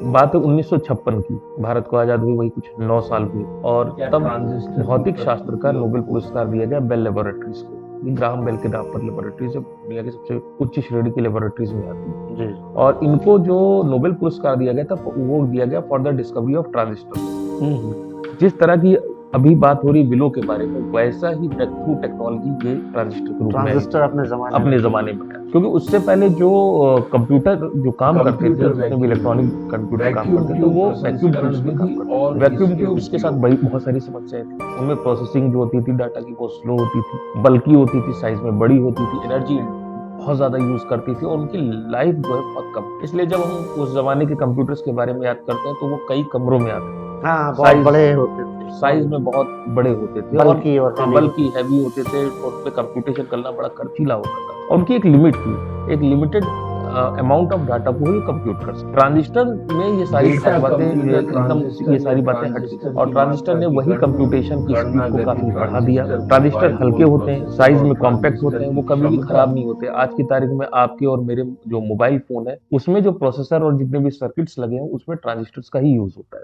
बात है 1956 की, भारत को आज़ाद हुए वही कुछ 9 साल हुए और तब भौतिक शास्त्र का नोबेल पुरस्कार दिया गया बेल लैबोरेटरीज को। ये ग्राहम बेल के नाम पर लैबोरेटरीज है, दुनिया की सबसे उच्च श्रेणी की लैबोरेटरीज में आती है। जी। और इनको जो नोबेल पुरस्कार दिया गया था वो दिया गया for the discovery of transistor. जिस तरह की अभी बात हो रही विलो के बारे में, वैसा ही ब्रेक थ्रू टेक्नोलॉजी ये ट्रांजिस्टर के रूप में ट्रांजिस्टर अपने ज़माने में आया। क्योंकि उससे पहले जो कंप्यूटर जो काम करते थे, जितने भी इलेक्ट्रॉनिक कंप्यूटर काम करते थे, तो वो वैक्यूम ट्यूब्स में काम करते थे। वैक्यूम ट्यूब्स के साथ बहुत सारी समस्याएं थी। उनमें प्रोसेसिंग जो होती थी डाटा की वो स्लो होती थी, बल्कि होती थी, साइज में बड़ी होती थी, एनर्जी बहुत ज्यादा यूज करती थी और उनकी लाइफ जो है बहुत कम। इसलिए जब हम उस जमाने के कंप्यूटर्स के बारे में याद करते हैं तो वो कई कमरों में आते थे। हाँ, बहुत बड़े होते थे, साइज में बहुत बड़े होते थे, बल्कि और हैवी होते थे और उन पे कंप्यूटेशन करना बड़ा खर्चीला होता था। और उनकी एक लिमिट थी, एक लिमिटेड अमाउंट ऑफ डाटा को ही कंप्यूट कर सकते। ट्रांजिस्टर में ये सारी बातें एकदम ये सारी बातें हट गई और ट्रांजिस्टर ने वही कंप्यूटेशन की स्पीड को काफी बढ़ा दिया। ट्रांजिस्टर हल्के होते हैं, साइज में कॉम्पैक्ट होते हैं, वो कभी भी खराब नहीं होते। आज की तारीख में आपके और मेरे जो मोबाइल फोन है उसमें जो प्रोसेसर और जितने भी सर्किट्स लगे हैं उसमें ट्रांजिस्टर्स का ही यूज होता है।